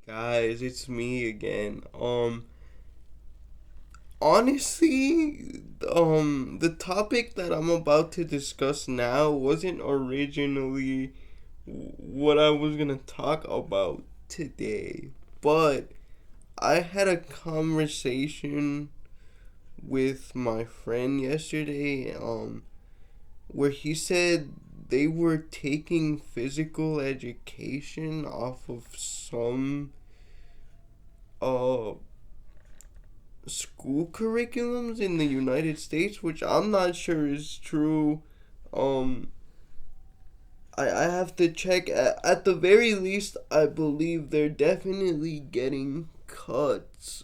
Guys, it's me again. Honestly, the topic that I'm about to discuss now wasn't originally what I was gonna talk about today, but I had a conversation with my friend yesterday, where he said they were taking physical education off of some uh school curriculums in the United States, which I'm not sure is true. Um, I have to check. At the very least, I believe they're definitely getting cuts.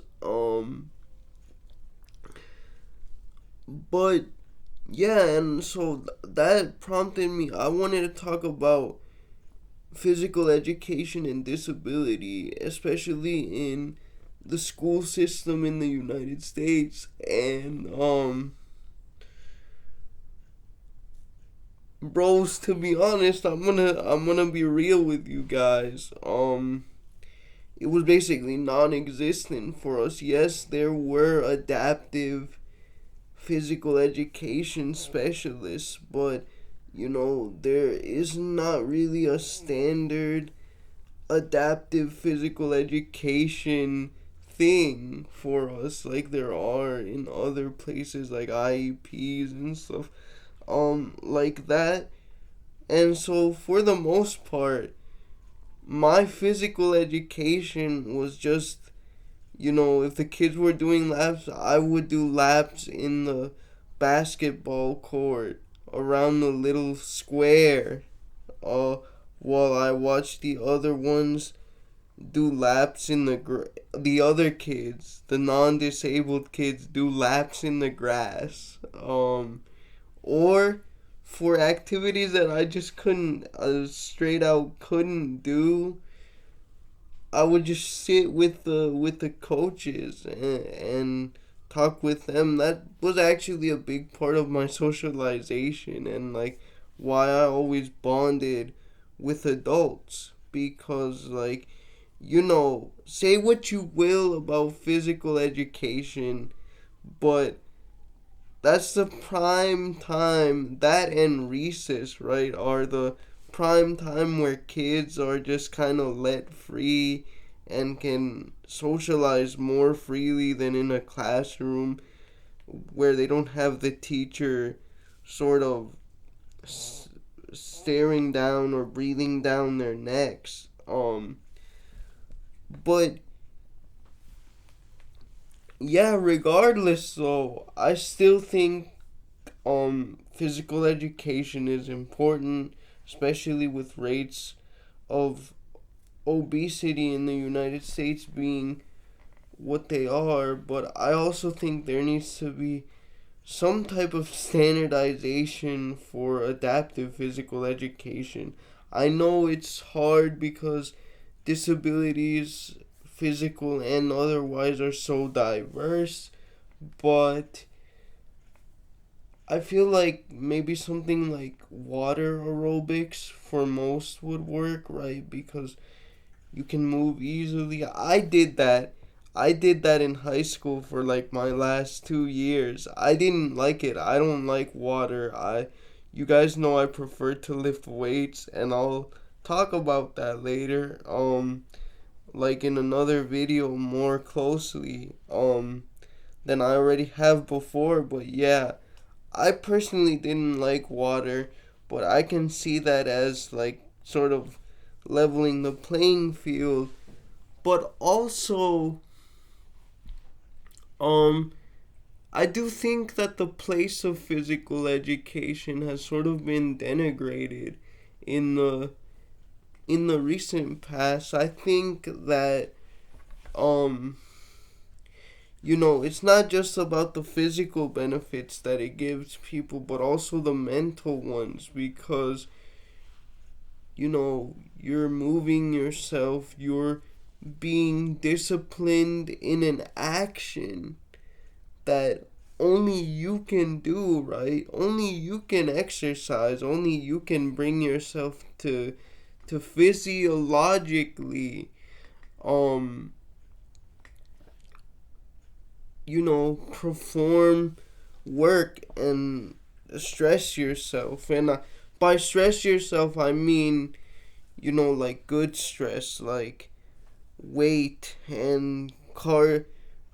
But yeah, and so that prompted me. I wanted to talk about physical education and disability, especially in the school system in the United States. And bros, to be honest, I'm gonna be real with you guys. It was basically non-existent for us. Yes, there were adaptive physical education specialists, but there is not really a standard adaptive physical education thing for us like there are in other places like IEPs and stuff like that. And so for the most part, my physical education was just, if the kids were doing laps, I would do laps in the basketball court around the little square, uh, while I watched the other ones do laps in the other kids, the non-disabled kids, do laps in the grass. Or for activities that I just couldn't, straight out couldn't do, I would just sit with the coaches and talk with them. That was actually a big part of my socialization and like why I always bonded with adults, because like, say what you will about physical education, but that's the prime time. That and recess, right, are the prime time where kids are just kind of let free and can socialize more freely than in a classroom where they don't have the teacher sort of staring down or breathing down their necks. But yeah, regardless though, I still think physical education is important, especially with rates of obesity in the United States being what they are. But I also think there needs to be some type of standardization for adaptive physical education. I know it's hard because disabilities, physical and otherwise, are so diverse, but I feel like maybe something like water aerobics for most would work, right? Because you can move easily. I did that in high school for like my last 2 years. I didn't like it. I don't like water. I You guys know I prefer to lift weights, and I'll talk about that later. Like in another video more closely than I already have before, but yeah, I personally didn't like water, but I can see that as like sort of leveling the playing field. But also, um, I do think that the place of physical education has sort of been denigrated in the recent past. I think that um it's not just about the physical benefits that it gives people, but also the mental ones, because you're moving yourself, you're being disciplined in an action that only you can do, right? Only you can exercise, only you can bring yourself to physiologically um perform work and stress yourself. And by stress yourself, I mean, like good stress, like weight and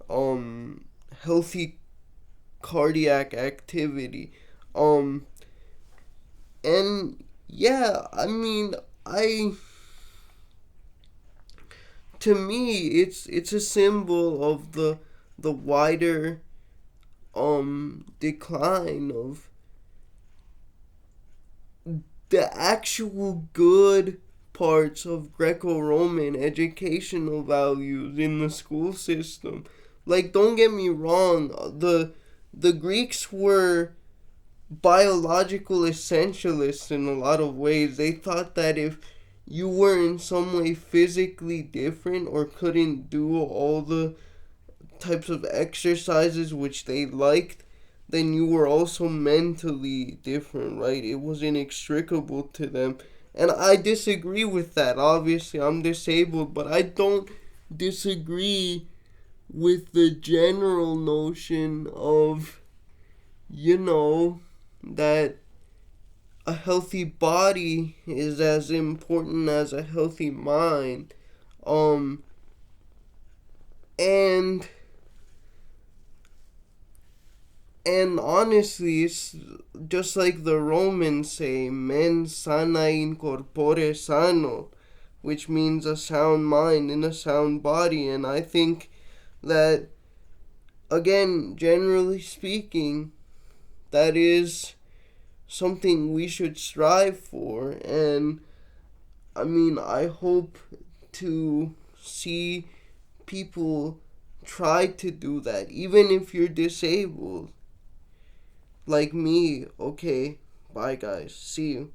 um healthy cardiac activity. Um and yeah, I mean, I to me it's a symbol of the wider decline of the actual good parts of Greco-Roman educational values in the school system. Like, don't get me wrong, the Greeks were biological essentialists in a lot of ways. They thought that if you were in some way physically different or couldn't do all the types of exercises which they liked, then you were also mentally different, right? It was inextricable to them. And I disagree with that. Obviously, I'm disabled, but I don't disagree with the general notion of, that a healthy body is as important as a healthy mind. Um, and And honestly, it's just like the Romans say, mens sana in corpore sano, which means a sound mind in a sound body. And I think that, again, generally speaking, that is something we should strive for. And I mean, I hope to see people try to do that, even if you're disabled. Like me. Okay, bye guys. See you.